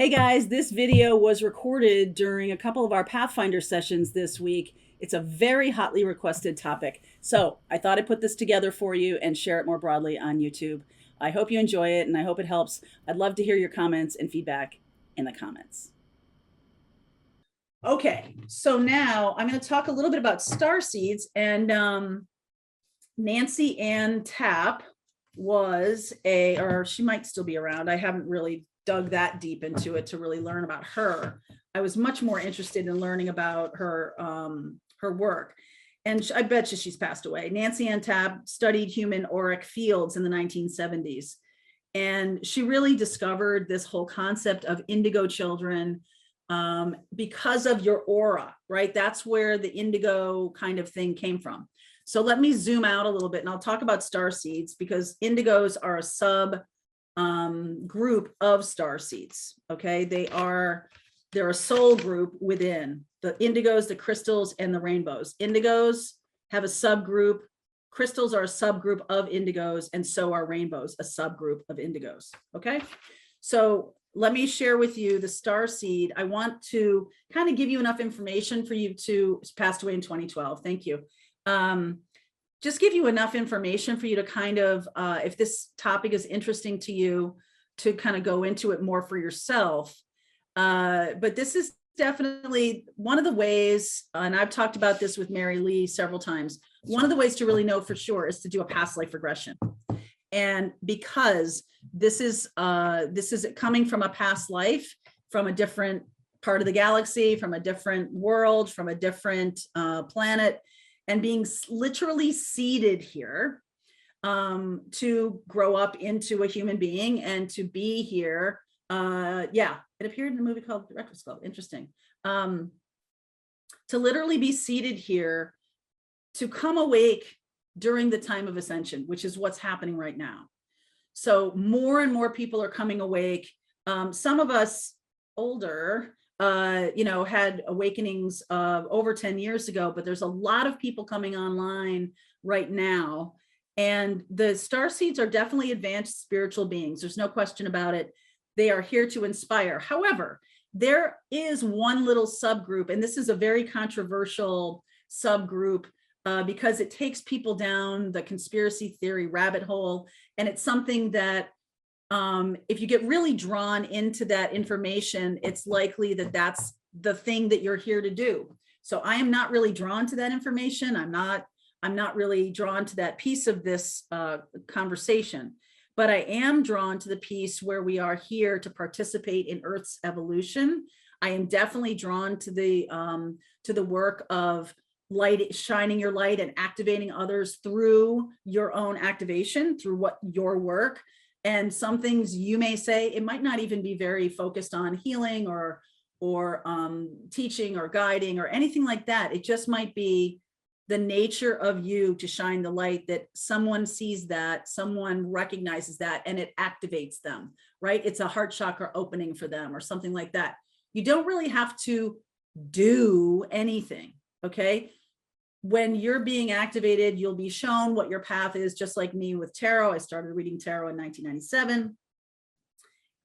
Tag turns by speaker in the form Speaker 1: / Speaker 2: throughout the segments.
Speaker 1: Hey guys, this video was recorded during a couple of our Pathfinder sessions this week. It's a very hotly requested topic. So I thought I'd put this together for you and share it more broadly on YouTube. I hope you enjoy it and I hope it helps. I'd love to hear your comments and feedback in the comments. Okay, so now I'm going to talk a little bit about Starseeds, and Nancy Ann Tapp was or she might still be around. I haven't really dug that deep into it to really learn about her. I was much more interested in learning about her work. And I bet you she's passed away. Nancy Ann Tapp studied human auric fields in the 1970s. And she really discovered this whole concept of indigo children because of your aura, right? That's where the indigo kind of thing came from. So let me zoom out a little bit and I'll talk about starseeds because indigos are a sub group of starseeds. Okay, they're a soul group within the indigos, the crystals, and the rainbows. Indigos have a subgroup. Crystals are a subgroup of indigos, and so are rainbows, a subgroup of indigos. Okay, so let me share with you the starseed. I want to kind of give you enough information for you to passed away in 2012. Thank you. Just give you enough information for you to kind of, if this topic is interesting to you, to kind of go into it more for yourself. But this is definitely one of the ways, and I've talked about this with Mary Lee several times, one of the ways to really know for sure is to do a past life regression. And because this is coming from a past life, from a different part of the galaxy, from a different world, from a different planet, and being literally seeded here to grow up into a human being and to be here. Yeah, it appeared in a movie called Retroscope. Interesting. To literally be seated here to come awake during the time of ascension, which is what's happening right now. So more and more people are coming awake. Some of us older, had awakenings over 10 years ago, but there's a lot of people coming online right now. And the starseeds are definitely advanced spiritual beings. There's no question about it. They are here to inspire. However, there is one little subgroup, and this is a very controversial subgroup because it takes people down the conspiracy theory rabbit hole. And it's something that if you get really drawn into that information, it's likely that that's the thing that you're here to do. So I am not really drawn to that information. I'm not really drawn to that piece of this conversation, but I am drawn to the piece where we are here to participate in Earth's evolution. I am definitely drawn to the work of light, shining your light and activating others through your own activation, through your work. And some things you may say, it might not even be very focused on healing or teaching or guiding or anything like that. It just might be the nature of you to shine the light, that someone sees that, someone recognizes that, and it activates them, right? It's a heart chakra opening for them or something like that. You don't really have to do anything, okay? When you're being activated, you'll be shown what your path is, just like me with tarot. I started reading tarot in 1997.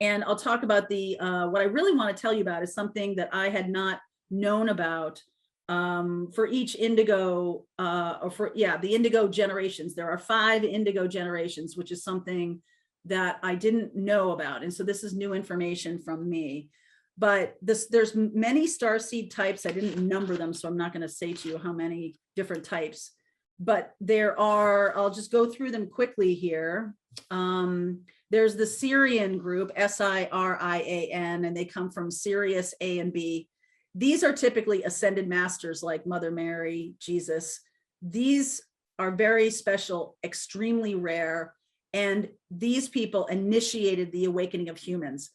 Speaker 1: And I'll talk about what I really want to tell you about is something that I had not known about for each indigo, the indigo generations. There are 5 indigo generations, which is something that I didn't know about. And so this is new information from me. But there's many starseed types. I didn't number them, so I'm not going to say to you how many different types, but there are, I'll just go through them quickly here. There's the Sirian group, S-I-R-I-A-N, and they come from Sirius A and B. These are typically ascended masters like Mother Mary, Jesus. These are very special, extremely rare, and these people initiated the awakening of humans.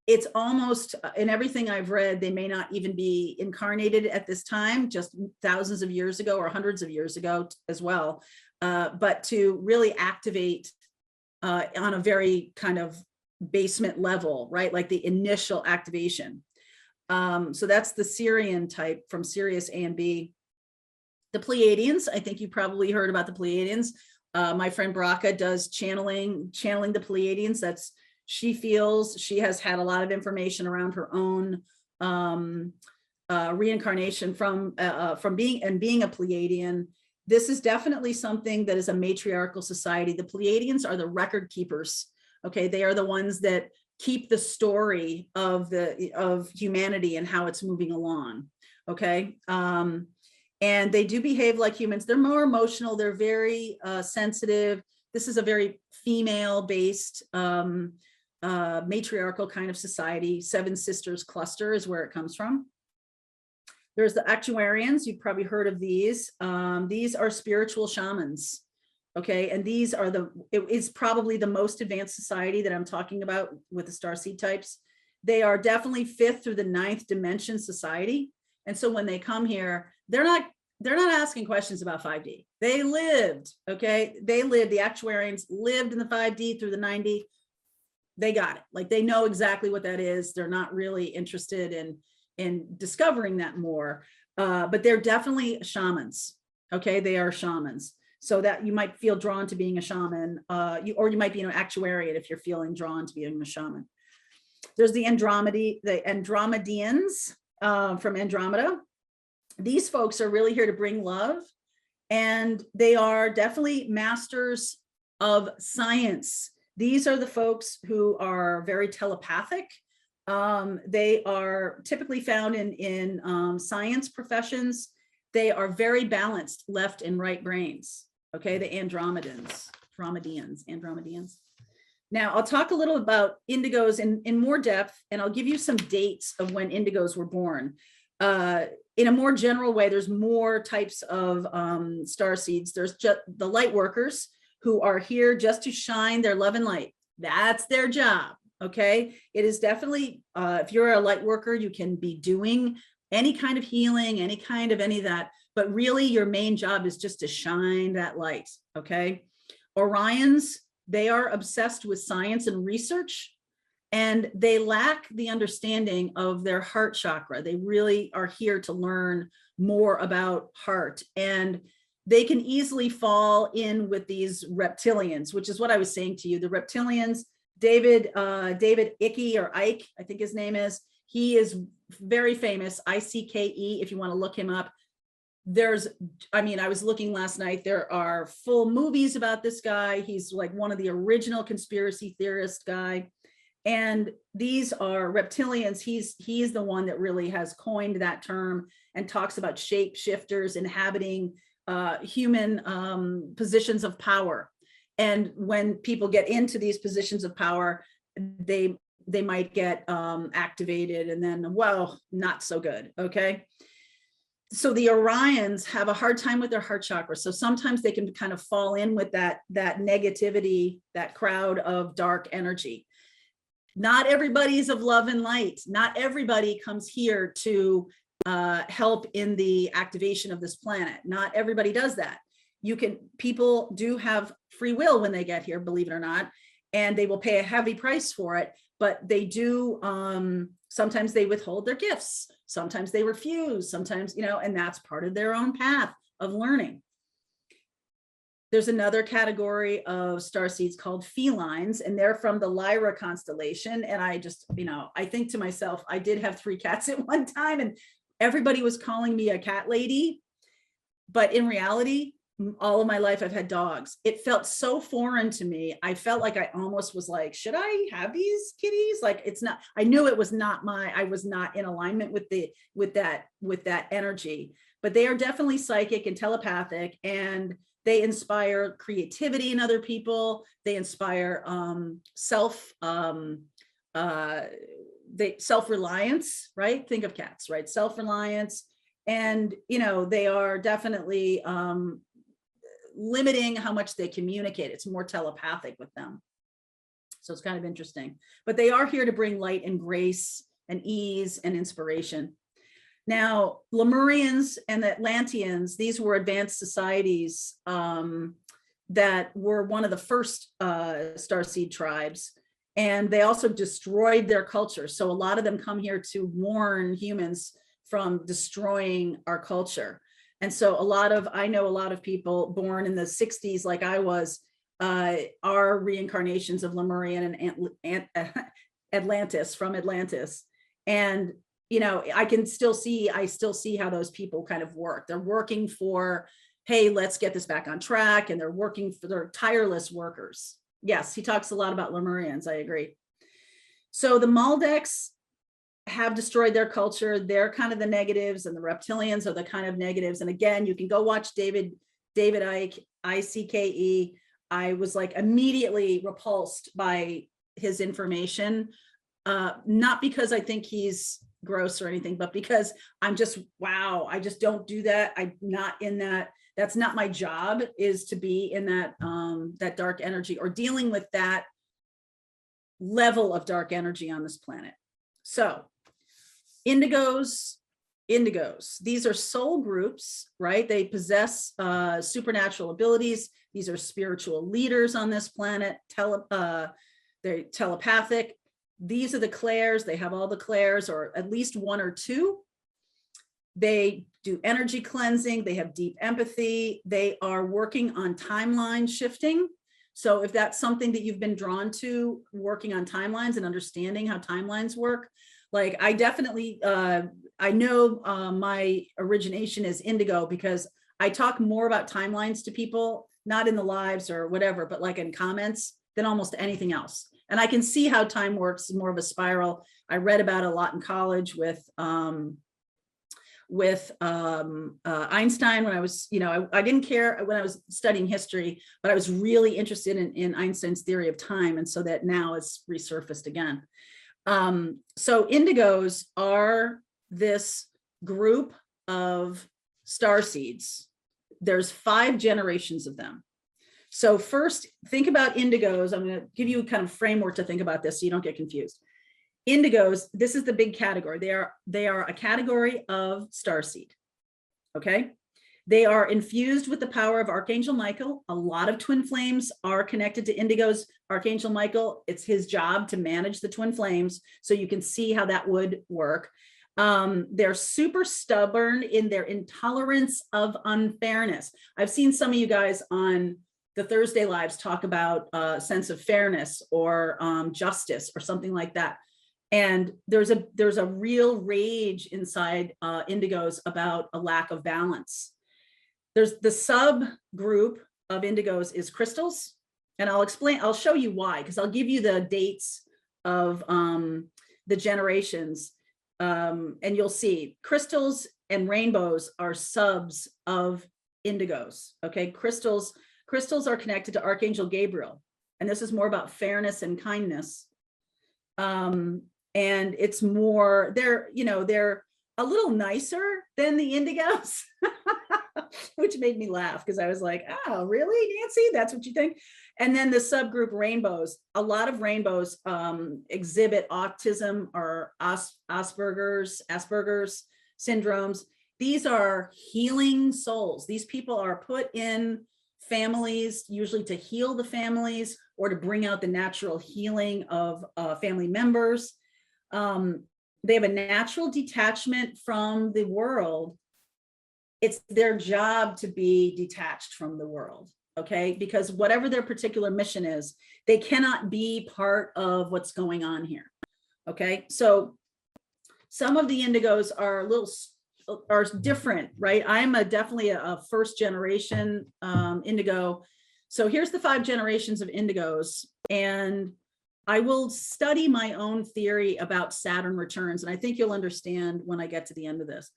Speaker 1: It's almost, in everything I've read, they may not even be incarnated at this time, just thousands of years ago or hundreds of years ago as well. But to really activate on a very kind of basement level, right? Like the initial activation. So that's the Sirian type from Sirius A and B. The Pleiadians, I think you probably heard about the Pleiadians. My friend Braca does channeling the Pleiadians. She feels she has had a lot of information around her own reincarnation from being a Pleiadian. This is definitely something that is a matriarchal society. The Pleiadians are the record keepers. Okay, they are the ones that keep the story of humanity and how it's moving along. Okay, and they do behave like humans. They're more emotional. They're very sensitive. This is a very female-based matriarchal kind of society. Seven Sisters cluster is where it comes from. There's the Actuarians. You've probably heard of these. These are spiritual shamans. Okay, and these are it is probably the most advanced society that I'm talking about with the Starseed types. They are definitely 5th through the 9th dimension society. And so when they come here, they're not asking questions about 5D. They lived, okay? They lived, the Actuarians lived in the 5D through the 9D. They got it. Like, they know exactly what that is. They're not really interested in discovering that more, but they're definitely shamans. Okay, they are shamans. So that you might feel drawn to being a shaman, or you might be an actuarian if you're feeling drawn to being a shaman. There's the Andromedians from Andromeda. These folks are really here to bring love, and they are definitely masters of science. These are the folks who are very telepathic. They are typically found in science professions. They are very balanced left and right brains. Okay, the Andromedians. Now, I'll talk a little about indigos in more depth, and I'll give you some dates of when indigos were born. In a more general way, there's more types of starseeds. There's just the light workers who are here just to shine their love and light. That's their job. Okay, it is definitely, if you're a light worker, you can be doing any kind of healing, any of that, but really your main job is just to shine that light. Okay, Orions, they are obsessed with science and research, and they lack the understanding of their heart chakra. They really are here to learn more about heart, and they can easily fall in with these reptilians, which is what I was saying to you. The reptilians, David Icke, or Ike, I think his name is, he is very famous, ICKE, if you want to look him up. I was looking last night, there are full movies about this guy. He's like one of the original conspiracy theorist guy. And these are reptilians. He is the one that really has coined that term and talks about shapeshifters inhabiting human positions of power. And when people get into these positions of power, they might get activated, and then, well, not so good. Okay. So the Orions have a hard time with their heart chakra. So sometimes they can kind of fall in with that negativity, that crowd of dark energy. Not everybody is of love and light. Not everybody comes here to help in the activation of this planet. Not everybody does that. People do have free will when they get here, believe it or not, and they will pay a heavy price for it, but they do, sometimes they withhold their gifts. Sometimes they refuse, sometimes, and that's part of their own path of learning. There's another category of starseeds called felines, and they're from the Lyra constellation. And I just, I think to myself, I did have 3 cats at one time, and everybody was calling me a cat lady. But in reality, all of my life, I've had dogs. It felt so foreign to me. I felt like I almost was like, should I have these kitties? Like, it's not, I knew it was not I was not in alignment with that energy, but they are definitely psychic and telepathic, and they inspire creativity in other people. They inspire self-reliance, right? Think of cats, right? Self-reliance. And, they are definitely limiting how much they communicate. It's more telepathic with them. So it's kind of interesting, but they are here to bring light and grace and ease and inspiration. Now, Lemurians and the Atlanteans, these were advanced societies that were one of the first starseed tribes, and they also destroyed their culture. So a lot of them come here to warn humans from destroying our culture. And so I know a lot of people born in the 60s, like I was, are reincarnations of Lemurian and Atlantis, from Atlantis. And, you know, I still see how those people kind of work. They're working for, hey, let's get this back on track. And they're tireless workers. Yes, he talks a lot about Lemurians. I agree. So the Maldeks have destroyed their culture. They're kind of the negatives, and the reptilians are the kind of negatives. And again, you can go watch David Icke, ICKE. I was like immediately repulsed by his information. Not because I think he's gross or anything, but because I'm just, wow, I just don't do that. I'm not in that. That's not my job, is to be in that, that dark energy or dealing with that level of dark energy on this planet. So indigos, these are soul groups, right? They possess supernatural abilities. These are spiritual leaders on this planet. They're telepathic. These are the clairs. They have all the clairs, or at least one or two. They do energy cleansing. They have deep empathy. They are working on timeline shifting. So if that's something that you've been drawn to, working on timelines and understanding how timelines work, like I definitely, I know my origination is indigo, because I talk more about timelines to people, not in the lives or whatever, but like in comments, than almost anything else. And I can see how time works, more of a spiral. I read about it a lot in college with Einstein, when I was, you know, I didn't care when I was studying history, but I was really interested in Einstein's theory of time. And so that now it's resurfaced again. So indigos are this group of starseeds. There's 5 generations of them. So first, think about indigos. I'm going to give you a kind of framework to think about this so you don't get confused. Indigos, this is the big category. They are a category of starseed. Okay. They are infused with the power of Archangel Michael. A lot of twin flames are connected to indigos. Archangel Michael, it's his job to manage the twin flames. So you can see how that would work. They're super stubborn in their intolerance of unfairness. I've seen some of you guys on the Thursday lives talk about a sense of fairness or justice or something like that. And there's a real rage inside indigos about a lack of balance. There's the subgroup of indigos is crystals. And I'll show you why, because I'll give you the dates of the generations. And you'll see crystals and rainbows are subs of indigos. Okay, crystals are connected to Archangel Gabriel. And this is more about fairness and kindness. And it's more, they're a little nicer than the indigos, which made me laugh, because I was like, oh, really, Nancy? That's what you think? And then the subgroup rainbows, a lot of rainbows exhibit autism or Asperger's syndromes. These are healing souls. These people are put in families, usually to heal the families or to bring out the natural healing of family members. They have a natural detachment from the world. It's their job to be detached from the world, okay? Because whatever their particular mission is, they cannot be part of what's going on here, okay? So some of the indigos are different, right? I'm definitely a first generation indigo. So here's the 5 generations of indigos, and I will study my own theory about Saturn returns, and I think you'll understand when I get to the end of this.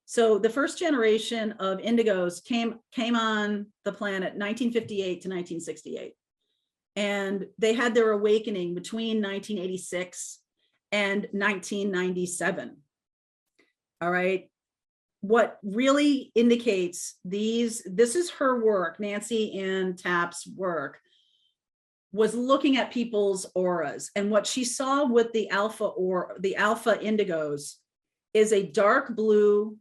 Speaker 1: So the first generation of indigos came on the planet 1958 to 1968. And they had their awakening between 1986 and 1997. All right. What really indicates this is her work, Nancy Ann Tapp's work, was looking at people's auras. And what she saw with the alpha indigos is a dark blue,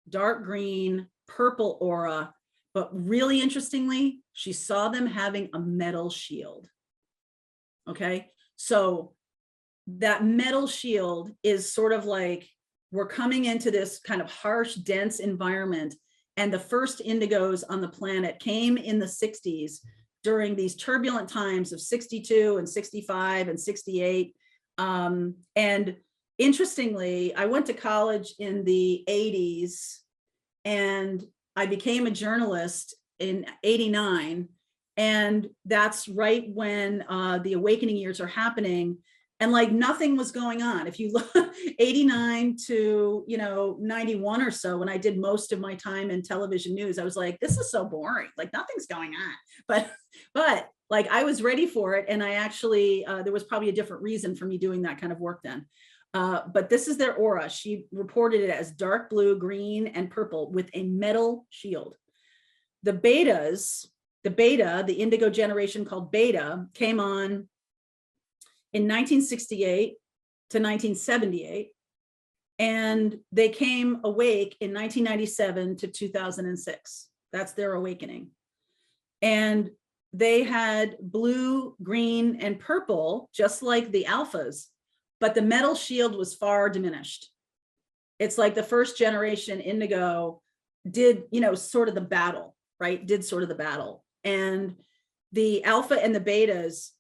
Speaker 1: dark green, purple aura. But really interestingly, she saw them having a metal shield. Okay, so that metal shield is sort of like, we're coming into this kind of harsh, dense environment. And the first indigos on the planet came in the 60s during these turbulent times of 62 and 65 and 68. And interestingly, I went to college in the 80s and I became a journalist in 89. And that's right when the awakening years are happening. And like nothing was going on. If you look 89 to, 91 or so, when I did most of my time in television news, I was like, this is so boring. Like nothing's going on. But like I was ready for it. And I actually, there was probably a different reason for me doing that kind of work then. But this is their aura. She reported it as dark blue, green, and purple with a metal shield. The indigo generation called beta, came on in 1968 to 1978, and they came awake in 1997 to 2006. That's their awakening. And they had blue, green, and purple, just like the alphas, but the metal shield was far diminished. It's like the first generation indigo did, sort of the battle, right? Did sort of the battle. And the alpha and the betas,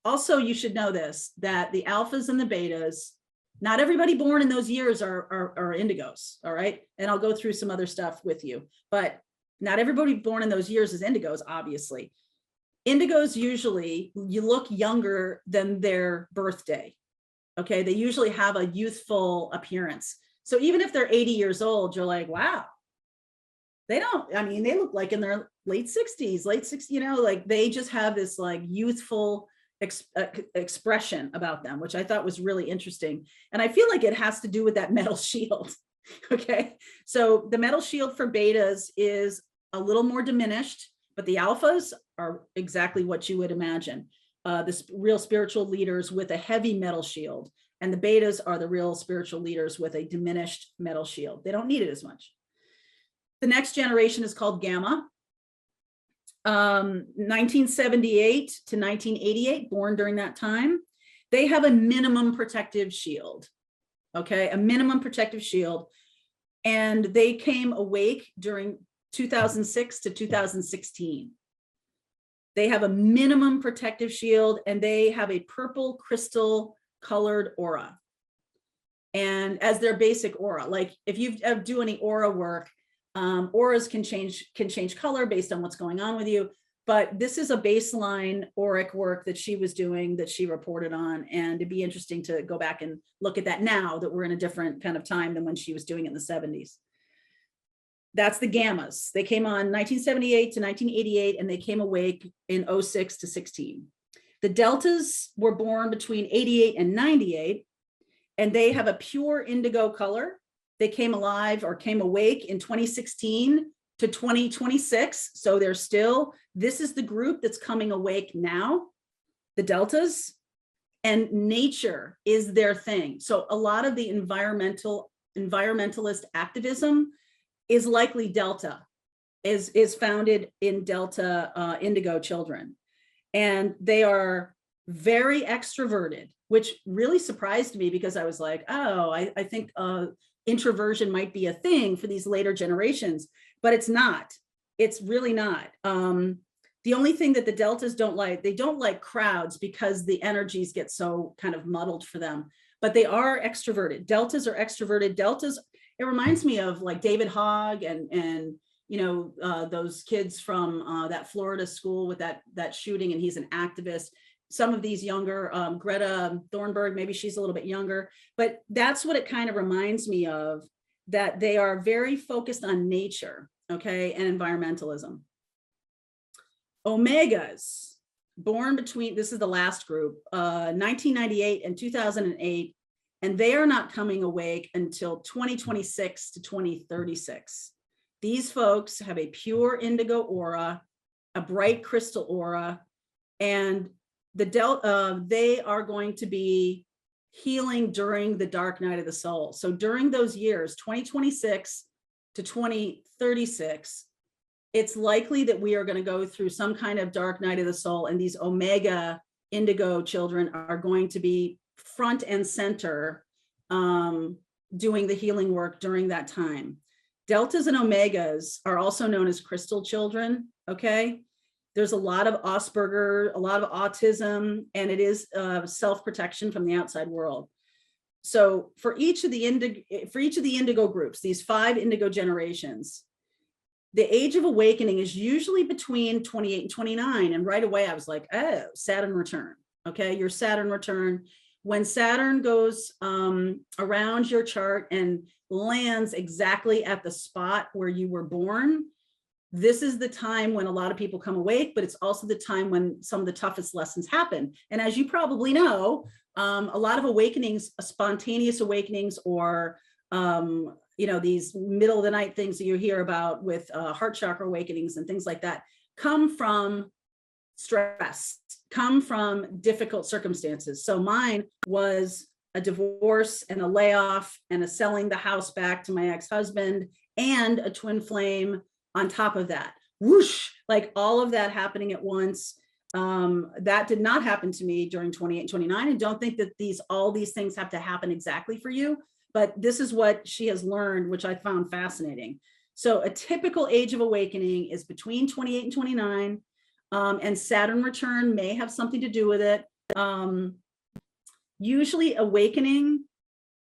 Speaker 1: also, you should know this, that the alphas and the betas, not everybody born in those years are indigos, all right? And I'll go through some other stuff with you, but not everybody born in those years is indigos, obviously. Indigos usually, you look younger than their birthday, okay? They usually have a youthful appearance. So even if they're 80 years old, you're like, wow, they look like in their late 60s, like they just have this like youthful expression about them, which I thought was really interesting. And I feel like it has to do with that metal shield. Okay. So the metal shield for betas is a little more diminished, but the alphas are exactly what you would imagine. The real spiritual leaders with a heavy metal shield, and the betas are the real spiritual leaders with a diminished metal shield. They don't need it as much. The next generation is called gamma. 1978 to 1988, born during that time. They have a minimum protective shield, okay? A minimum protective shield. And they came awake during 2006 to 2016. They have a minimum protective shield, and they have a purple crystal colored aura. And as their basic aura, like if you do any aura work, auras can change color based on what's going on with you, but this is a baseline auric work that she was doing, that she reported on, and it'd be interesting to go back and look at that now that we're in a different kind of time than when she was doing it in the 70s. That's the gammas. They came on 1978 to 1988, and they came awake in 06 to 16. The deltas were born between 88 and 98, and they have a pure indigo color. They came alive or came awake in 2016 to 2026. So they're still, this is the group that's coming awake now, the deltas, and nature is their thing. So a lot of the environmentalist activism is likely delta, is founded in delta indigo children. And they are very extroverted, which really surprised me, because I was like, oh, I think introversion might be a thing for these later generations, but it's not. It's really not. The only thing that the deltas don't like, they don't like crowds because the energies get so kind of muddled for them, but they are extroverted. Deltas are extroverted. Deltas, it reminds me of like David Hogg and those kids from that Florida school with that shooting, and he's an activist. Some of these younger, Greta Thunberg, maybe she's a little bit younger, but that's what it kind of reminds me of, that they are very focused on nature, okay, and environmentalism. Omegas, born between, this is the last group, 1998 and 2008, and they are not coming awake until 2026 to 2036. These folks have a pure indigo aura, a bright crystal aura, and they are going to be healing during the dark night of the soul. So during those years, 2026 to 2036, it's likely that we are going to go through some kind of dark night of the soul, and these Omega indigo children are going to be front and center doing the healing work during that time. Deltas and Omegas are also known as crystal children, okay? There's a lot of Asperger, a lot of autism, and it is self-protection from the outside world. So for each of the indigo groups, these 5 indigo generations, the age of awakening is usually between 28 and 29. And right away I was like, oh, Saturn return. Okay, your Saturn return. When Saturn goes around your chart and lands exactly at the spot where you were born, this is the time when a lot of people come awake, but it's also the time when some of the toughest lessons happen. And as you probably know, a lot of awakenings, spontaneous awakenings, or these middle of the night things that you hear about with heart chakra awakenings and things like that, come from stress, come from difficult circumstances. So mine was a divorce and a layoff and a selling the house back to my ex-husband and a twin flame on top of that. Whoosh, like all of that happening at once. That did not happen to me during 28 and 29. And don't think that all these things have to happen exactly for you, but this is what she has learned, which I found fascinating. So a typical age of awakening is between 28 and 29, and Saturn return may have something to do with it. Usually awakening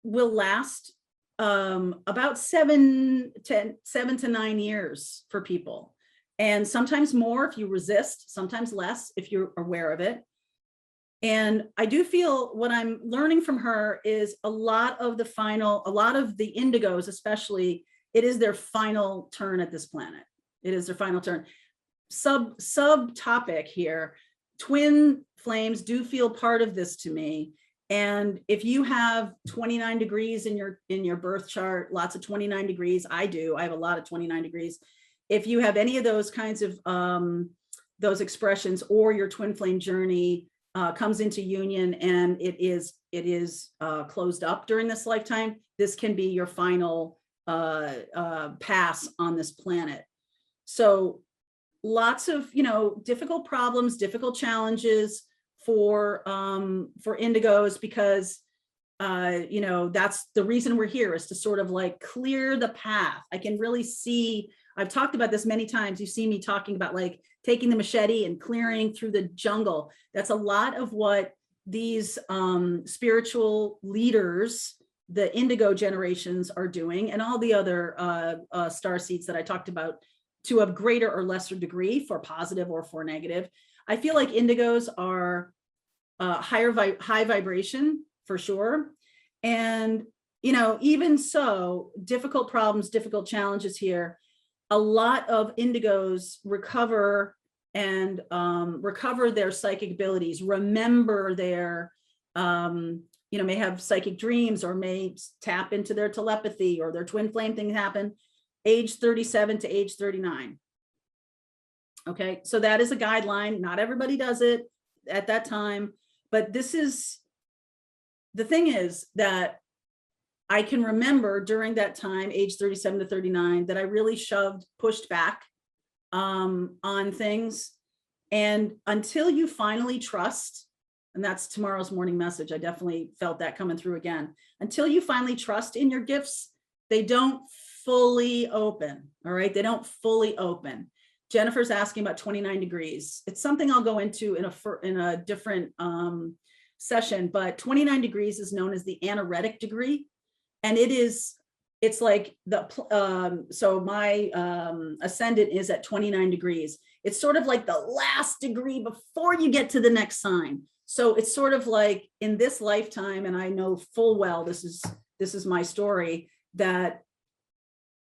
Speaker 1: will last about 7 to 9 years for people. And sometimes more if you resist, sometimes less if you're aware of it. And I do feel what I'm learning from her is a lot of the indigos, especially, it is their final turn at this planet. It is their final turn. Subtopic here, twin flames do feel part of this to me. And if you have 29 degrees in your birth chart, lots of 29 degrees, I have a lot of 29 degrees. If you have any of those kinds of those expressions, or your twin flame journey comes into union and it is closed up during this lifetime, this can be your final pass on this planet. So lots of difficult problems, difficult challenges for indigos, because that's the reason we're here, is to sort of like clear the path. I can really see, I've talked about this many times. You see me talking about like taking the machete and clearing through the jungle. That's a lot of what these spiritual leaders, the indigo generations, are doing, and all the other starseeds that I talked about, to a greater or lesser degree, for positive or for negative. I feel like indigos are high vibration for sure. And, even so, difficult problems, difficult challenges here. A lot of indigos recover and recover their psychic abilities, remember their, may have psychic dreams, or may tap into their telepathy or their twin flame thing happen age 37 to age 39. Okay, so that is a guideline. Not everybody does it at that time, but the thing is that I can remember during that time, age 37 to 39, that I really pushed back on things. And until you finally trust, and that's tomorrow's morning message, I definitely felt that coming through again. Until you finally trust in your gifts, they don't fully open. All right, they don't fully open. Jennifer's asking about 29 degrees. It's something I'll go into in a different session, but 29 degrees is known as the anaretic degree. And it's like so my ascendant is at 29 degrees. It's sort of like the last degree before you get to the next sign. So it's sort of like in this lifetime, and I know full well, this is my story, that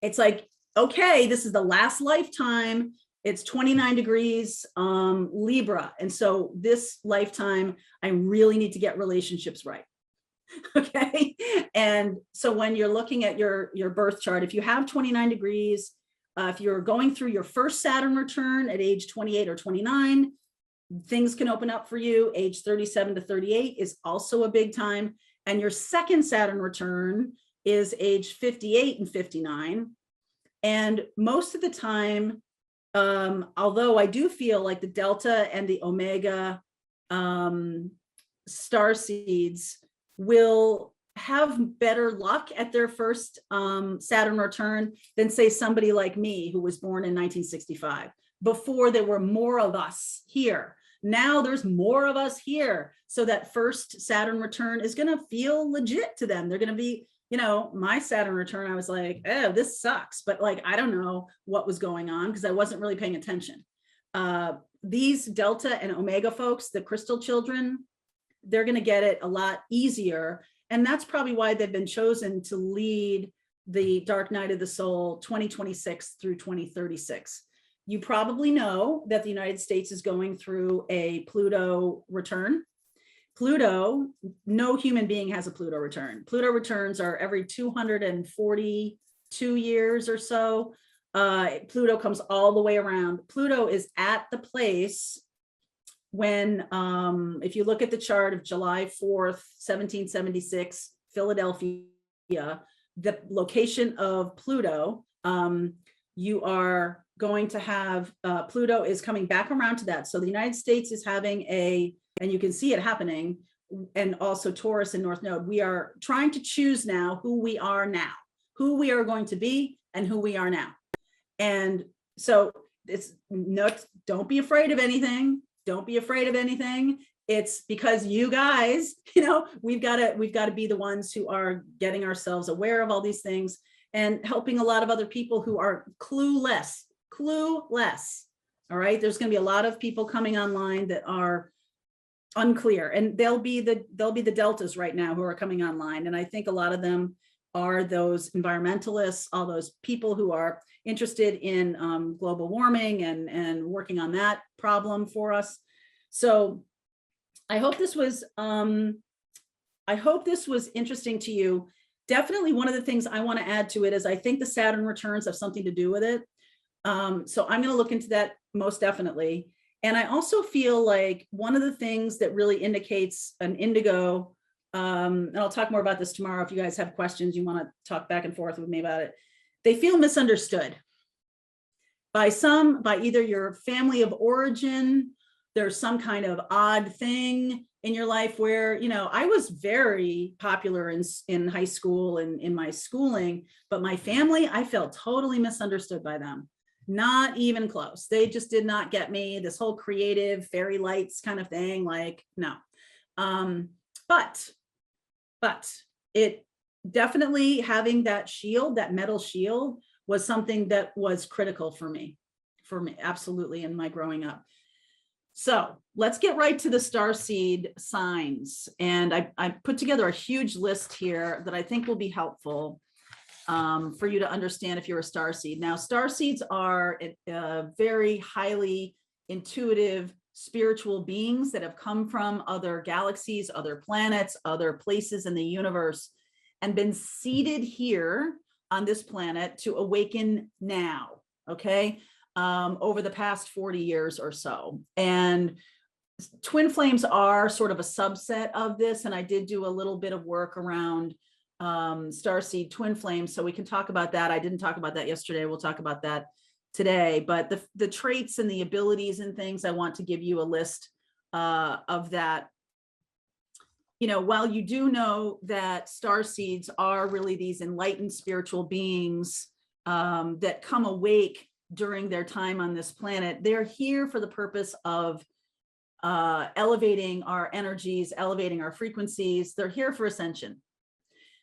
Speaker 1: it's like, okay, this is the last lifetime. It's 29 degrees Libra. And so this lifetime, I really need to get relationships right. Okay. And so when you're looking at your birth chart, if you have 29 degrees, if you're going through your first Saturn return at age 28 or 29, things can open up for you. Age 37 to 38 is also a big time. And your second Saturn return is age 58 and 59. And most of the time, although I do feel like the Delta and the Omega starseeds will have better luck at their first Saturn return than, say, somebody like me who was born in 1965. Before there were more of us here. Now there's more of us here. So that first Saturn return is going to feel legit to them. They're going to be, my Saturn return, I was like, oh, this sucks. But like, I don't know what was going on because I wasn't really paying attention. These Delta and Omega folks, the crystal children, they're going to get it a lot easier. And that's probably why they've been chosen to lead the Dark Night of the Soul 2026 through 2036. You probably know that the United States is going through a Pluto return. Pluto, no human being has a Pluto return. Pluto returns are every 242 years or so. Pluto comes all the way around. Pluto is at the place when, if you look at the chart of July 4th, 1776, Philadelphia, the location of Pluto, you are going to have, Pluto is coming back around to that. So the United States is having and you can see it happening, and also Taurus and North Node. We are trying to choose now who we are now, who we are going to be and who we are now. And so it's not, don't be afraid of anything. Don't be afraid of anything. It's because you guys, we've got to be the ones who are getting ourselves aware of all these things and helping a lot of other people who are clueless. All right. There's going to be a lot of people coming online that are unclear, and they'll be the deltas right now who are coming online. And I think a lot of them are those environmentalists, all those people who are interested in global warming and working on that problem for us. So I hope this was interesting to you. Definitely one of the things I want to add to it is I think the Saturn returns have something to do with it. So I'm going to look into that most definitely. And I also feel like one of the things that really indicates an indigo, and I'll talk more about this tomorrow if you guys have questions, you want to talk back and forth with me about it. They feel misunderstood by either your family of origin. There's some kind of odd thing in your life where, I was very popular in high school and in my schooling, but my family, I felt totally misunderstood by them. Not even close. They just did not get me. This whole creative fairy lights kind of thing, like, no. But it definitely, having that shield, that metal shield, was something that was critical for me, absolutely, in my growing up. So let's get right to the Starseed signs. And I put together a huge list here that I think will be helpful for you to understand if you're a Starseed. Now, Starseeds are very highly intuitive spiritual beings that have come from other galaxies, other planets, other places in the universe, and been seated here on this planet to awaken now, okay, over the past 40 years or so. And twin flames are sort of a subset of this, and I did do a little bit of work around Starseed twin flames, so we can talk about that. I didn't talk about that yesterday. We'll talk about that today. But the traits and the abilities and things, I want to give you a list of that. While you do know that Starseeds are really these enlightened spiritual beings that come awake during their time on this planet, they're here for the purpose of elevating our energies, elevating our frequencies. They're here for ascension.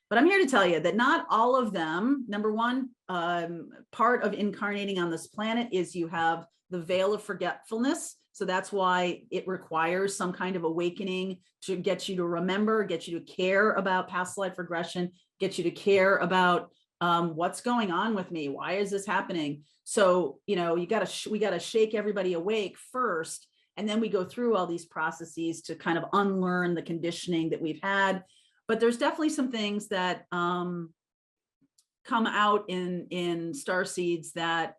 Speaker 1: But I'm here to tell you that not all of them, number one, part of incarnating on this planet is you have the veil of forgetfulness. So that's why it requires some kind of awakening to get you to remember, get you to care about past life regression, get you to care about what's going on with me. Why is this happening? So, we got to shake everybody awake first. And then we go through all these processes to kind of unlearn the conditioning that we've had. But there's definitely some things that come out in Starseeds that,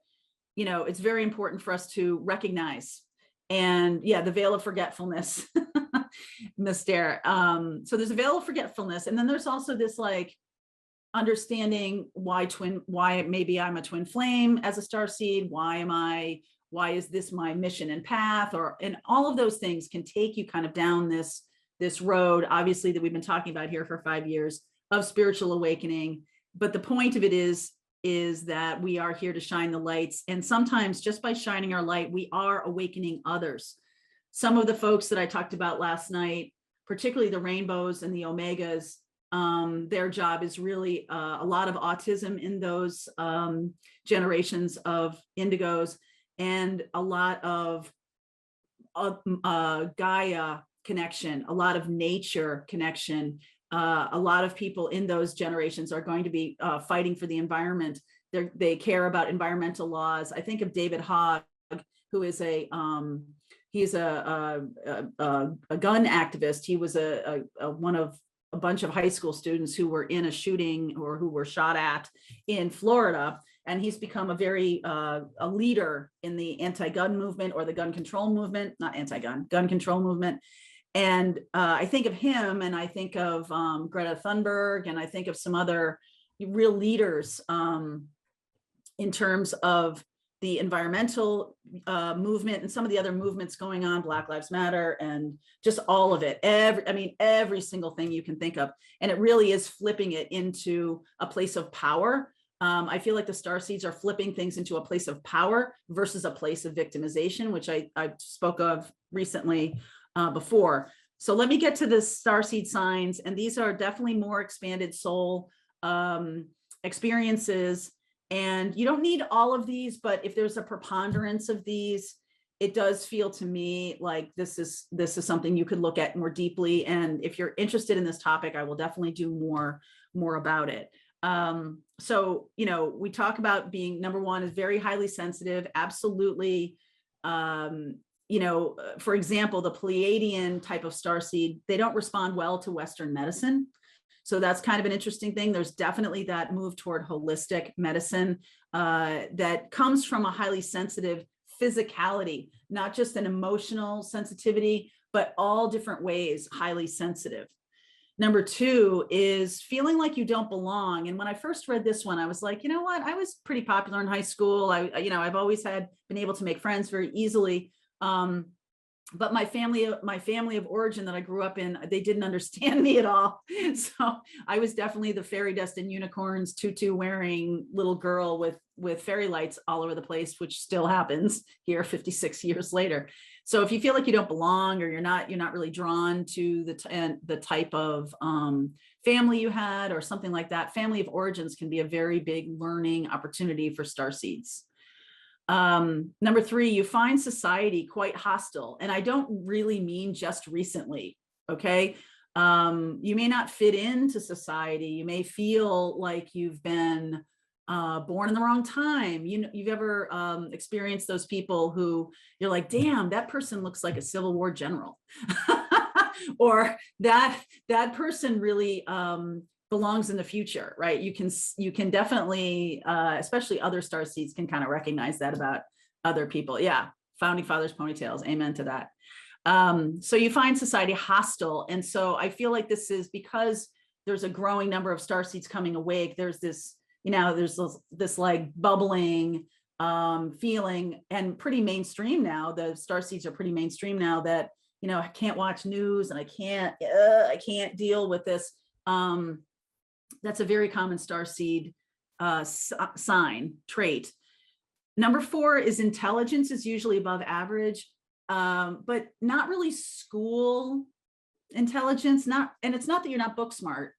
Speaker 1: it's very important for us to recognize. And yeah, the veil of forgetfulness, Mr. So there's a veil of forgetfulness. And then there's also this like understanding why maybe I'm a twin flame as a Starseed. Why is this my mission and path? And all of those things can take you kind of down this road, obviously, that we've been talking about here for 5 years of spiritual awakening. But the point of it is is that we are here to shine the lights. And sometimes just by shining our light, we are awakening others. Some of the folks that I talked about last night, particularly the rainbows and the omegas, their job is really a lot of autism in those generations of indigos, and a lot of Gaia connection, a lot of nature connection. A lot of people in those generations are going to be fighting for the environment. They care about environmental laws. I think of David Hogg, who is he's a gun activist. He was one of a bunch of high school students who were in a shooting or who were shot at in Florida. And he's become a leader in the anti-gun movement, or the gun control movement, not anti-gun, gun control movement. And I think of him, and I think of Greta Thunberg, and I think of some other real leaders in terms of the environmental movement and some of the other movements going on, Black Lives Matter, and just all of it. Every single thing you can think of. And it really is flipping it into a place of power. I feel like the Starseeds are flipping things into a place of power versus a place of victimization, which I spoke of recently before. So let me get to the Starseed signs. And these are definitely more expanded soul experiences. And you don't need all of these, but if there's a preponderance of these, it does feel to me like this is something you could look at more deeply. And if you're interested in this topic, I will definitely do more about it. So, we talk about being, number one, is very highly sensitive. Absolutely. For example, the Pleiadian type of starseed, they don't respond well to Western medicine. So that's kind of an interesting thing. There's definitely that move toward holistic medicine that comes from a highly sensitive physicality, not just an emotional sensitivity, but all different ways, highly sensitive. Number two is feeling like you don't belong. And when I first read this one, I was like, you know what? I was pretty popular in high school. I've always been able to make friends very easily. But my family of origin that I grew up in, they didn't understand me at all. So I was definitely the fairy dust and unicorns tutu wearing little girl with fairy lights all over the place, which still happens here 56 years later. So if you feel like you don't belong, or you're not really drawn to the type of family you had or something like that, family of origins can be a very big learning opportunity for Starseeds. Number three, you find society quite hostile. And I don't really mean just recently, okay? You may not fit into society. You may feel like you've been born in the wrong time. You've ever experienced those people who you're like, damn, that person looks like a Civil War general. Or that person really belongs in the future, right? You can definitely, especially other Starseeds can kind of recognize that about other people. Yeah, founding fathers ponytails, amen to that. So you find society hostile. And so I feel like this is because there's a growing number of Starseeds coming awake. There's this, there's this like bubbling feeling, and pretty mainstream now. The Starseeds are pretty mainstream now that, I can't watch news and I can't deal with this. That's a very common Starseed sign trait. Number four is intelligence is usually above average, but not really school intelligence. And it's not that you're not book smart.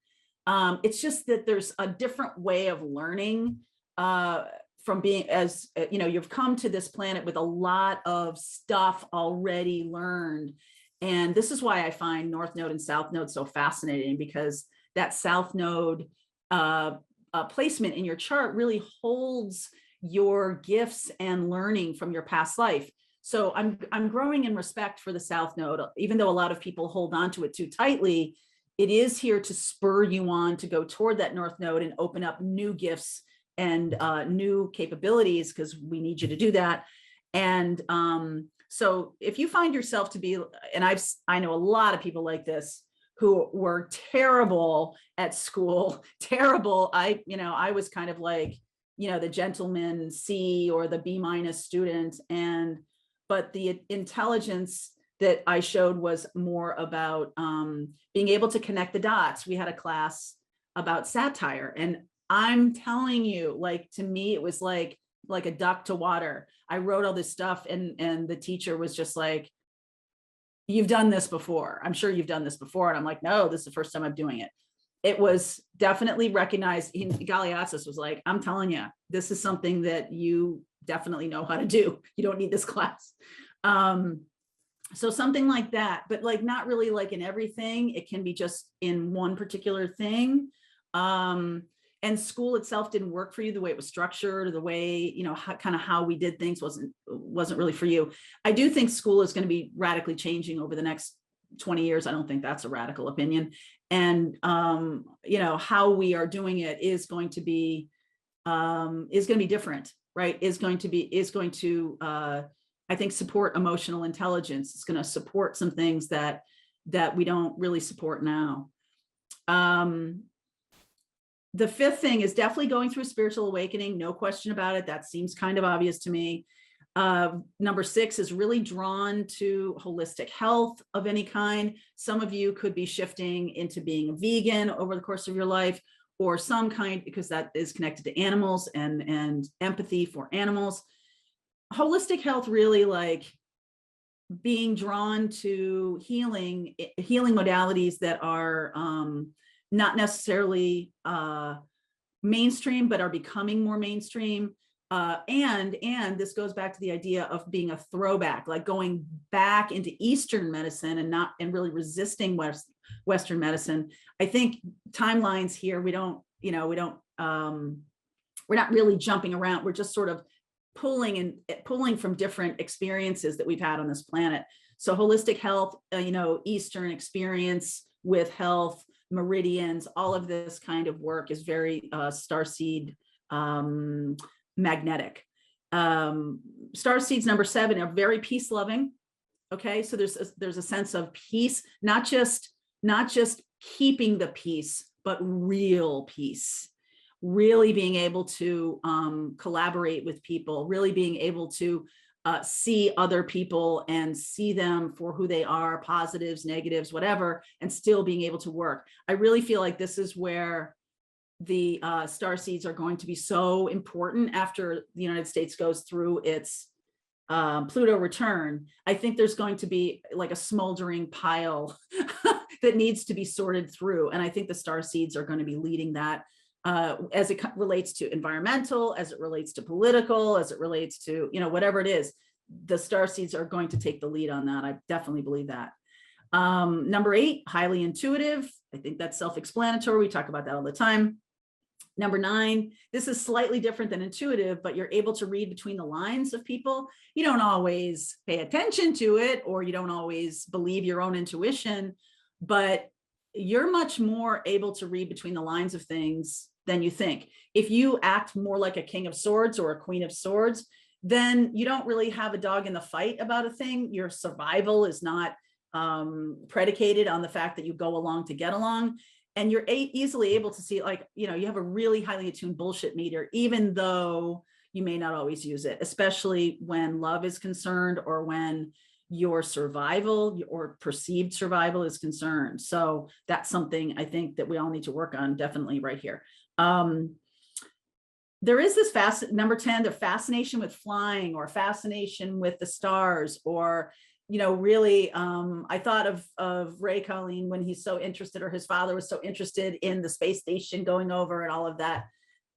Speaker 1: It's just that there's a different way of learning from being, you've come to this planet with a lot of stuff already learned. And this is why I find North Node and South Node so fascinating, because that South Node placement in your chart really holds your gifts and learning from your past life. So I'm growing in respect for the South Node, even though a lot of people hold on to it too tightly. It is here to spur you on to go toward that North Node and open up new gifts and new capabilities, because we need you to do that. And so if you find yourself to be, and I know a lot of people like this who were terrible at school, terrible. I was kind of like, the gentleman C or the B- student. But the intelligence that I showed was more about being able to connect the dots. We had a class about satire, and I'm telling you, like, to me, it was like a duck to water. I wrote all this stuff, and the teacher was just like, you've done this before. I'm sure you've done this before. And I'm like, no, this is the first time I'm doing it. It was definitely recognized. Galeazzi was like, I'm telling you, this is something that you definitely know how to do. You don't need this class. So something like that, but like not really like in everything. It can be just in one particular thing. And school itself didn't work for you the way it was structured, or the way, you know, kind of how we did things wasn't really for you. I do think school is going to be radically changing over the next 20 years. I don't think that's a radical opinion. And you know, how we are doing it is going to be different, right? Is going to I think support emotional intelligence. It's going to support some things that we don't really support now. The fifth thing is definitely going through a spiritual awakening. No question about it. That seems kind of obvious to me. Number 6 is really drawn to holistic health of any kind. Some of you could be shifting into being a vegan over the course of your life, or some kind, because that is connected to animals and empathy for animals. Holistic health, really like being drawn to healing modalities that are not necessarily mainstream, but are becoming more mainstream. And this goes back to the idea of being a throwback, like going back into Eastern medicine and really resisting Western medicine. I think timelines here, we're not really jumping around. We're just sort of pulling from different experiences that we've had on this planet. So holistic health, Eastern experience with health, meridians, all of this kind of work is very starseed magnetic. Starseeds number 7 are very peace loving. Okay, so there's a sense of peace, not just keeping the peace, but real peace. Really being able to collaborate with people, really being able to see other people and see them for who they are, positives, negatives, whatever, and still being able to work. I really feel like this is where the starseeds are going to be so important after the United States goes through its Pluto return. I think there's going to be like a smoldering pile that needs to be sorted through. And I think the starseeds are going to be leading that as it relates to environmental, as it relates to political, as it relates to, whatever it is. The starseeds are going to take the lead on that. I definitely believe that. Number 8, highly intuitive. I think that's self-explanatory. We talk about that all the time. Number 9, this is slightly different than intuitive, but you're able to read between the lines of people. You don't always pay attention to it, or you don't always believe your own intuition, but you're much more able to read between the lines of things than you think. If you act more like a king of swords or a queen of swords, then you don't really have a dog in the fight about a thing. Your survival is not predicated on the fact that you go along to get along. And you're easily able to see, like, you have a really highly attuned bullshit meter, even though you may not always use it, especially when love is concerned, or when your survival or perceived survival is concerned. So that's something I think that we all need to work on, definitely right here. There is this number 10, the fascination with flying, or fascination with the stars, or really, I thought of Ray Colleen when he's so interested, or his father was so interested in the space station going over and all of that.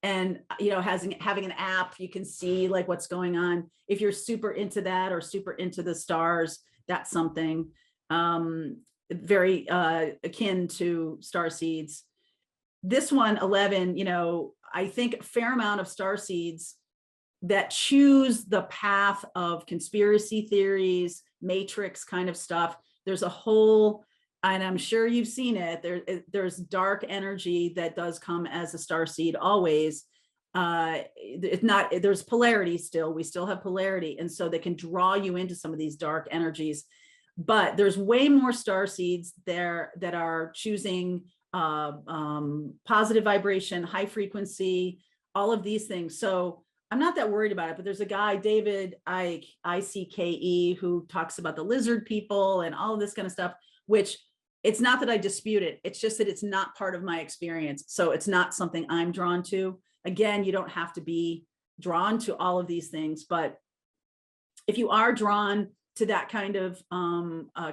Speaker 1: And, having an app, you can see like what's going on. If you're super into that, or super into the stars, that's something very akin to starseeds. This one, 11, I think a fair amount of starseeds that choose the path of conspiracy theories, matrix kind of stuff. There's a whole, and I'm sure you've seen it, there's dark energy that does come as a starseed always. It's not, there's polarity still, we still have polarity, and so they can draw you into some of these dark energies. But there's way more starseeds there that are choosing positive vibration, high frequency, all of these things. So I'm not that worried about it, but there's a guy, David Icke, ICKE, who talks about the lizard people and all of this kind of stuff, which it's not that I dispute it. It's just that it's not part of my experience. So it's not something I'm drawn to. Again, you don't have to be drawn to all of these things, but if you are drawn to that kind of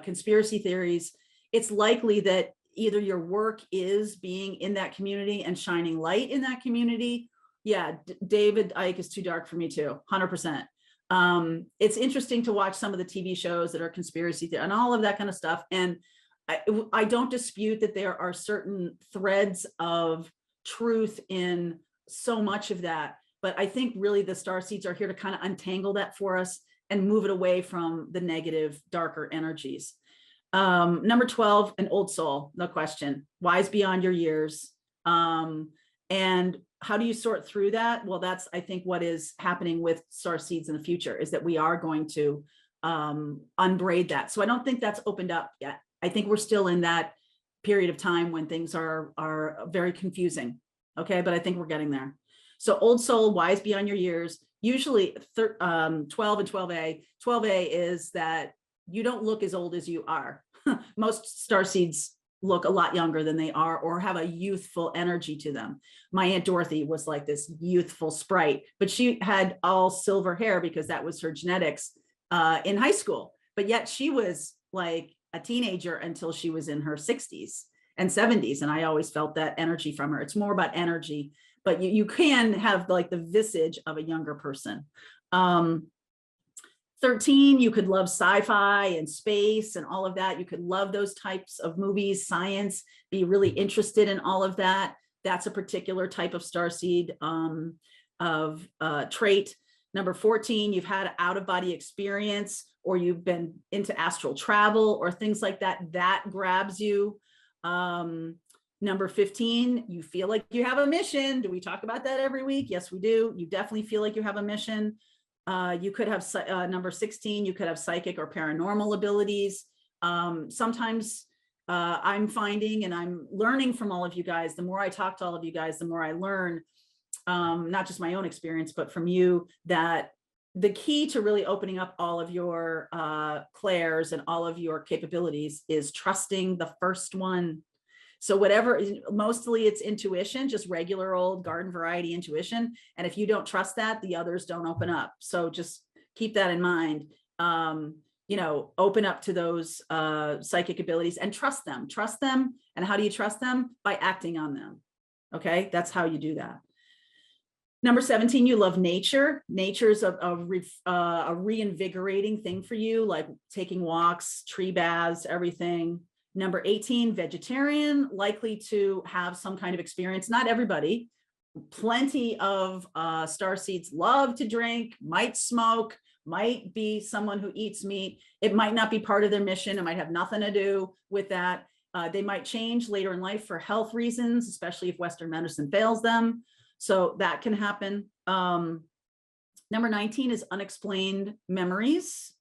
Speaker 1: conspiracy theories, it's likely that either your work is being in that community and shining light in that community. Yeah, David Icke is too dark for me too, 100%. It's interesting to watch some of the TV shows that are conspiracy theory and all of that kind of stuff. And I don't dispute that there are certain threads of truth in so much of that. But I think really the Starseeds are here to kind of untangle that for us and move it away from the negative, darker energies. Number 12, an old soul, no question. Wise beyond your years. And how do you sort through that? Well, that's, I think, what is happening with Starseeds in the future, is that we are going to unbraid that. So I don't think that's opened up yet. I think we're still in that period of time when things are very confusing. Okay, but I think we're getting there. So old soul, wise beyond your years, usually 12 and 12A. 12A is that you don't look as old as you are. Most Starseeds look a lot younger than they are, or have a youthful energy to them. My Aunt Dorothy was like this youthful sprite, but she had all silver hair because that was her genetics in high school. But yet she was like a teenager until she was in her 60s and 70s. And I always felt that energy from her. It's more about energy, but you can have like the visage of a younger person. 13, you could love sci-fi and space and all of that. You could love those types of movies, science, be really interested in all of that. That's a particular type of Starseed trait. Number 14, you've had an out-of-body experience, or you've been into astral travel or things like that. That grabs you. Number 15, you feel like you have a mission. Do we talk about that every week? Yes, we do. You definitely feel like you have a mission. You could have number 16, you could have psychic or paranormal abilities. Sometimes I'm finding, and I'm learning from all of you guys, the more I talk to all of you guys, the more I learn, not just my own experience, but from you, that the key to really opening up all of your clairs and all of your capabilities is trusting the first one. So whatever, mostly it's intuition, just regular old garden variety intuition. And if you don't trust that, the others don't open up. So just keep that in mind. You know, open up to those psychic abilities and trust them. Trust them. And how do you trust them? By acting on them. Okay, that's how you do that. Number 17, you love nature. Nature's a reinvigorating thing for you, like taking walks, tree baths, everything. Number 18, vegetarian, likely to have some kind of experience. Not everybody. Plenty of Starseeds love to drink, might smoke, might be someone who eats meat. It might not be part of their mission. It might have nothing to do with that. They might change later in life for health reasons, especially if Western medicine fails them. So that can happen. Number 19 is unexplained memories.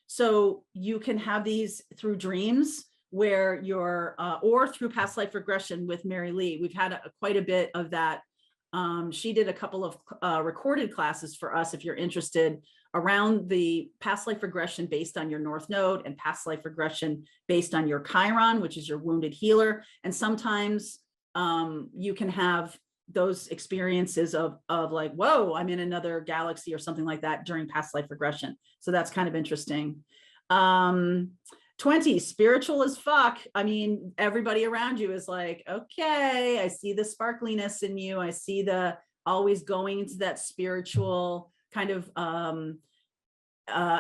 Speaker 1: So you can have these through dreams, where you're, or through past life regression with Mary Lee. We've had quite a bit of that. She did a couple of recorded classes for us, if you're interested, around the past life regression based on your North Node, and past life regression based on your Chiron, which is your wounded healer. And sometimes you can have those experiences of like, whoa, I'm in another galaxy or something like that during past life regression. So that's kind of interesting. 20, spiritual as fuck. I mean, everybody around you is like, okay, I see the sparkliness in you. I see the always going into that spiritual kind of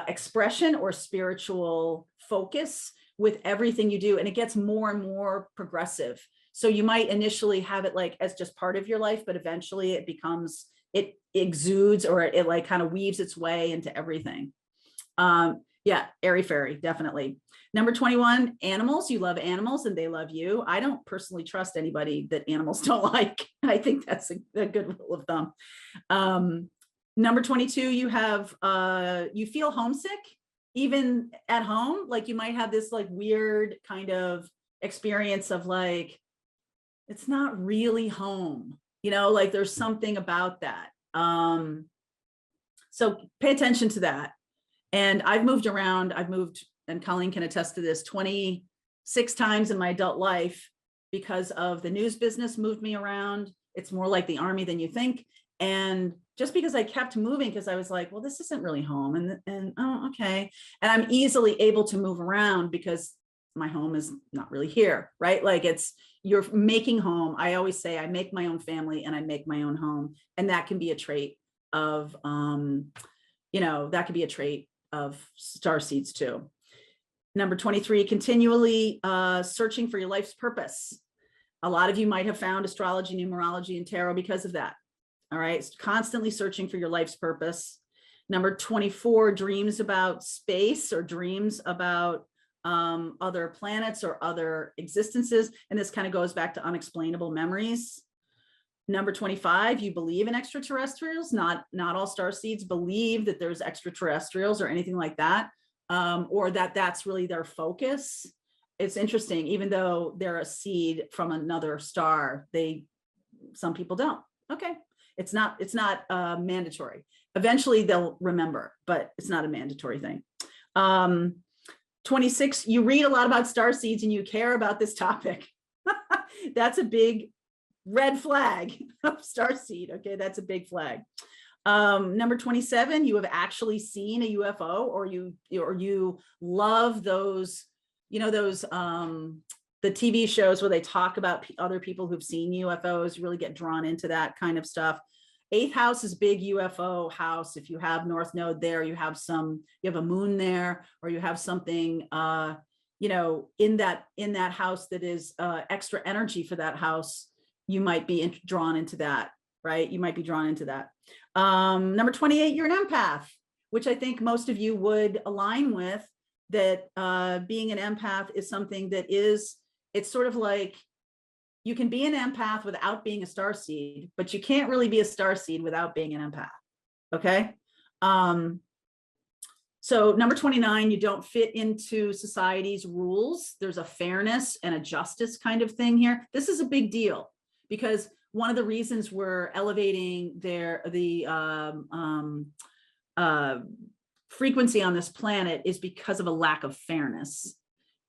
Speaker 1: expression or spiritual focus with everything you do. And it gets more and more progressive. So you might initially have it like as just part of your life, but eventually it becomes, it exudes, or it like kind of weaves its way into everything. Yeah, airy fairy, definitely. Number 21, animals. You love animals and they love you. I don't personally trust anybody that animals don't like. I think that's a good rule of thumb. Number 22, you have, you feel homesick, even at home. Like you might have this like weird kind of experience of like, it's not really home, you know, like there's something about that. So pay attention to that. And I've moved around. I've moved, and Colleen can attest to this, 20 6 times in my adult life because of the news business moved me around. It's more like the army than you think. And just because I kept moving, because I was like, well, this isn't really home. And oh, okay. And I'm easily able to move around because my home is not really here, right? Like you're making home. I always say I make my own family and I make my own home. And that can be a trait of, that could be a trait of starseeds too. Number 23, continually searching for your life's purpose. A lot of you might have found astrology, numerology, and tarot because of that. All right, constantly searching for your life's purpose. Number 24, dreams about space or dreams about other planets or other existences. And this kind of goes back to unexplainable memories. Number 25, you believe in extraterrestrials. Not all starseeds believe that there's extraterrestrials or anything like that. Or that's really their focus. It's interesting, even though they're a seed from another star, some people don't. Okay, it's not mandatory. Eventually they'll remember, but it's not a mandatory thing. 26, you read a lot about starseeds and you care about this topic. That's a big red flag of starseed. Okay, that's a big flag. Number 27, you have actually seen a UFO, or you love those, the TV shows where they talk about other people who've seen UFOs, you really get drawn into that kind of stuff. 8th house is big UFO house. If you have North Node there, you have a moon there, or you have something, in that house that is extra energy for that house, you might be drawn into that, right? You might be drawn into that. Number 28, you're an empath, which I think most of you would align with, that being an empath is something that it's sort of like you can be an empath without being a starseed, but you can't really be a starseed without being an empath. Okay. So number 29, you don't fit into society's rules. There's a fairness and a justice kind of thing here. This is a big deal because one of the reasons we're elevating the frequency on this planet is because of a lack of fairness.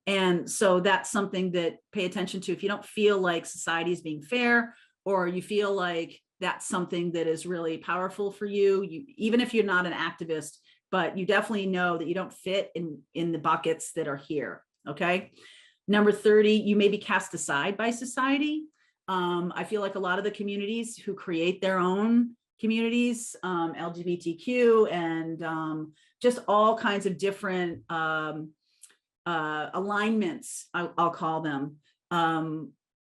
Speaker 1: And so that's something that pay attention to. If you don't feel like society is being fair, or you feel like that's something that is really powerful for you, even if you're not an activist, but you definitely know that you don't fit in the buckets that are here. Okay. Number 30, you may be cast aside by society. I feel like a lot of the communities who create their own communities, LGBTQ and just all kinds of different alignments, I'll call them.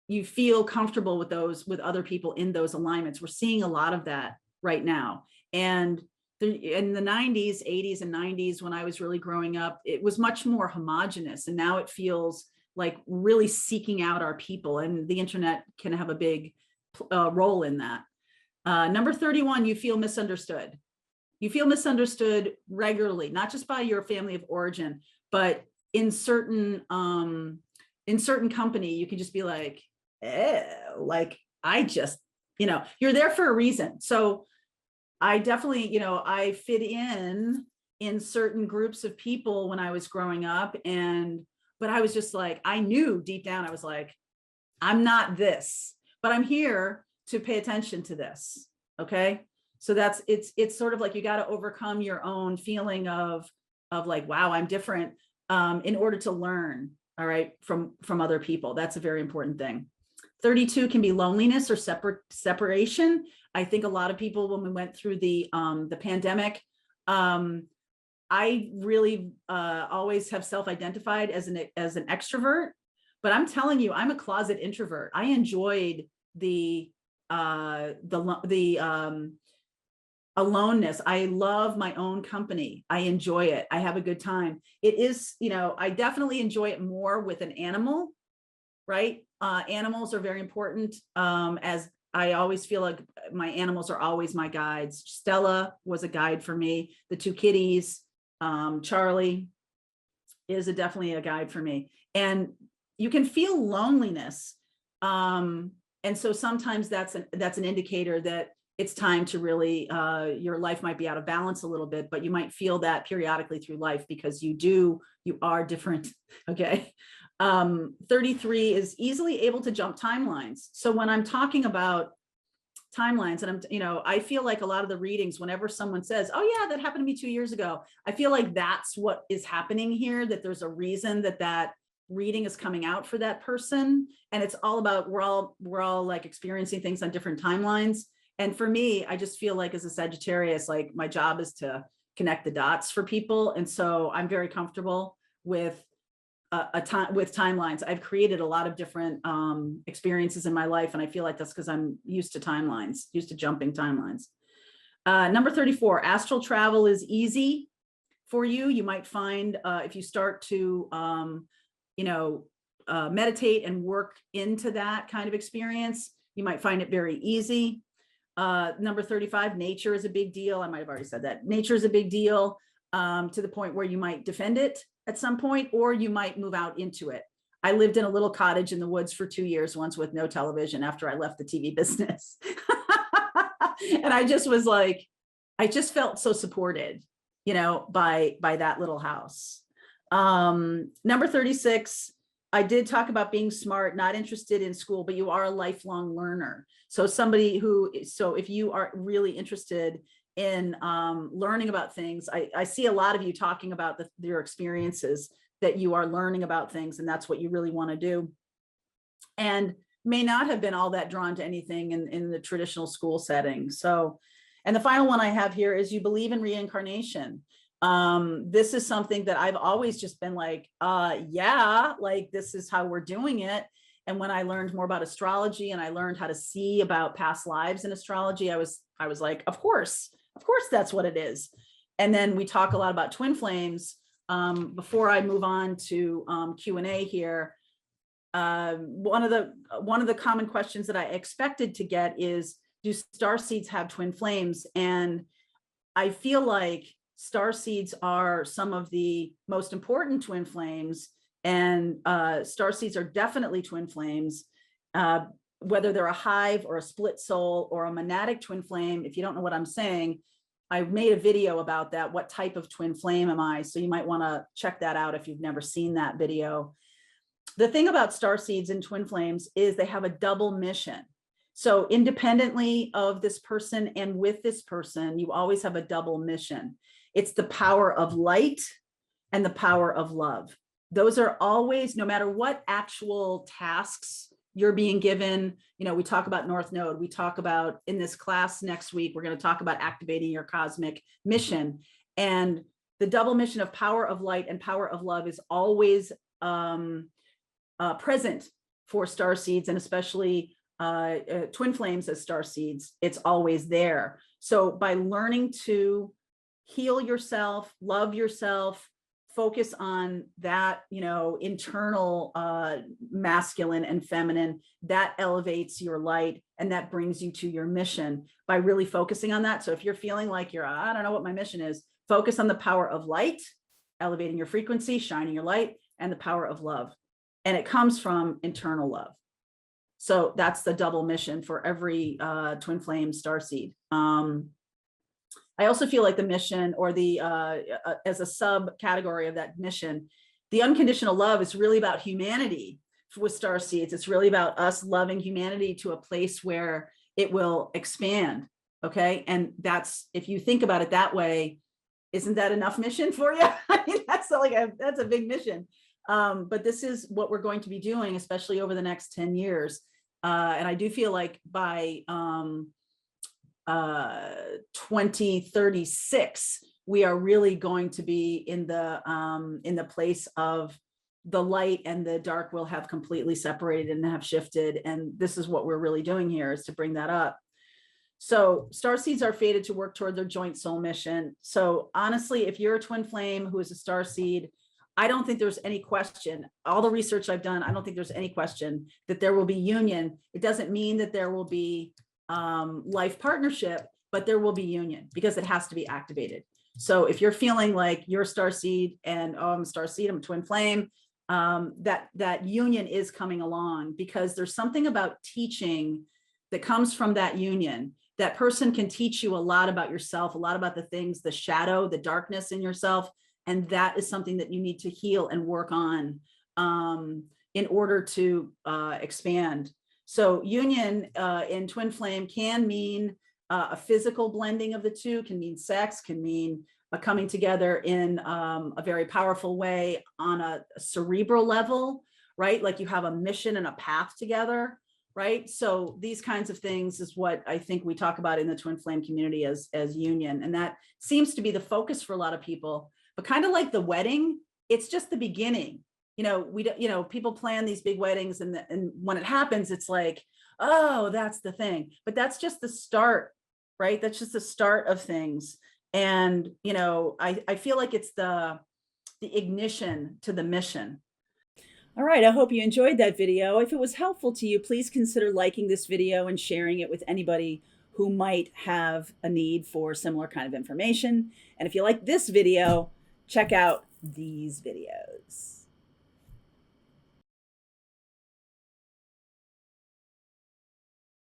Speaker 1: You feel comfortable with with other people in those alignments. We're seeing a lot of that right now. And in the 90s, 80s and 90s, when I was really growing up, it was much more homogenous. And now it feels like really seeking out our people, and the internet can have a big role in that. Number 31, you feel misunderstood. You feel misunderstood regularly, not just by your family of origin, but in certain company, you can just be like, I just, you're there for a reason. So I definitely, I fit in certain groups of people when I was growing up, but I was just like, I knew deep down, I was like, I'm not this, but I'm here to pay attention to this. Okay. So it's sort of like, you got to overcome your own feeling of like, wow, I'm different, in order to learn, all right, from other people. That's a very important thing. 32 can be loneliness or separation. I think a lot of people, when we went through the pandemic, I really always have self-identified as an extrovert, but I'm telling you, I'm a closet introvert. I enjoyed the aloneness. I love my own company. I enjoy it. I have a good time. It is, I definitely enjoy it more with an animal, right? Animals are very important, as I always feel like my animals are always my guides. Stella was a guide for me. The 2 kitties, Charlie is definitely a guide for me. And you can feel loneliness. And so sometimes that's an indicator that it's time to really, your life might be out of balance a little bit, but you might feel that periodically through life because you are different. Okay. 33 is easily able to jump timelines. So when I'm talking about timelines, and I feel like a lot of the readings, whenever someone says, oh yeah, that happened to me 2 years ago, I feel like that's what is happening here, that there's a reason that reading is coming out for that person. And it's all about, we're all like experiencing things on different timelines. And for me, I just feel like as a Sagittarius, like my job is to connect the dots for people. And so I'm very comfortable with with timelines. I've created a lot of different experiences in my life, and I feel like that's because I'm used to timelines, used to jumping timelines. Number 34, astral travel is easy for you. You might find if you start to, meditate and work into that kind of experience, you might find it very easy. Number 35, nature is a big deal. I might have already said that. Nature is a big deal to the point where you might defend it at some point, or you might move out into it. I lived in a little cottage in the woods for 2 years once with no television after I left the TV business. And I just was like, I just felt so supported, by that little house. Number 36, I did talk about being smart, not interested in school, but you are a lifelong learner. So if you are really interested in learning about things, I see a lot of you talking about your experiences, that you are learning about things, and that's what you really want to do, and may not have been all that drawn to anything in the traditional school setting. So, and the final one I have here is you believe in reincarnation. This is something that I've always just been like, yeah, like this is how we're doing it. And when I learned more about astrology and I learned how to see about past lives in astrology, I was like, of course that's what it is. And then we talk a lot about twin flames. Before I move on to Q&A here, one of the common questions that I expected to get is, do starseeds have twin flames? And I feel like starseeds are some of the most important twin flames, and starseeds are definitely twin flames. Whether they're a hive or a split soul or a monadic twin flame, if you don't know what I'm saying, I made a video about that. What type of twin flame am I? So you might want to check that out if you've never seen that video. The thing about starseeds and twin flames is they have a double mission. So independently of this person and with this person, you always have a double mission. It's the power of light and the power of love. Those are always, no matter what actual tasks you're being given. We talk about North Node. We talk about, in this class next week, we're going to talk about activating your cosmic mission. And the double mission of power of light and power of love is always present for starseeds, and especially twin flames as starseeds. It's always there. So by learning to heal yourself, love yourself, focus on that, internal masculine and feminine, that elevates your light and that brings you to your mission by really focusing on that. So if you're feeling like I don't know what my mission is, focus on the power of light, elevating your frequency, shining your light, and the power of love. And it comes from internal love. So that's the double mission for every twin flame starseed. I also feel like the mission, or the as a subcategory of that mission, the unconditional love is really about humanity with starseeds. It's really about us loving humanity to a place where it will expand. Okay. And that's, if you think about it that way, isn't that enough mission for you? I mean, that's a big mission. But this is what we're going to be doing, especially over the next 10 years. And I do feel like by 2036, we are really going to be in the place of the light and the dark will have completely separated and have shifted. And this is what we're really doing here, is to bring that up. So starseeds are fated to work toward their joint soul mission. So honestly, if you're a twin flame who is a starseed, I don't think there's any question. All the research I've done, I don't think there's any question that there will be union. It doesn't mean that there will be life partnership, but there will be union because it has to be activated. So if you're feeling like you're a starseed and I'm a starseed, I'm a twin flame, that union is coming along, because there's something about teaching that comes from that union. That person can teach you a lot about yourself, a lot about the things, the shadow, the darkness in yourself. And that is something that you need to heal and work on in order to expand. So union in twin flame can mean a physical blending of the two, can mean sex, can mean coming together in a very powerful way on a cerebral level, right? Like you have a mission and a path together, right? So these kinds of things is what I think we talk about in the twin flame community as union. And that seems to be the focus for a lot of people. But kind of like the wedding, it's just the beginning. People plan these big weddings, and when it happens, it's like, oh, that's the thing. But that's just the start, right? That's just the start of things. And I feel like it's the ignition to the mission. All right, I hope you enjoyed that video. If it was helpful to you, please consider liking this video and sharing it with anybody who might have a need for similar kind of information. And if you like this video, check out these videos.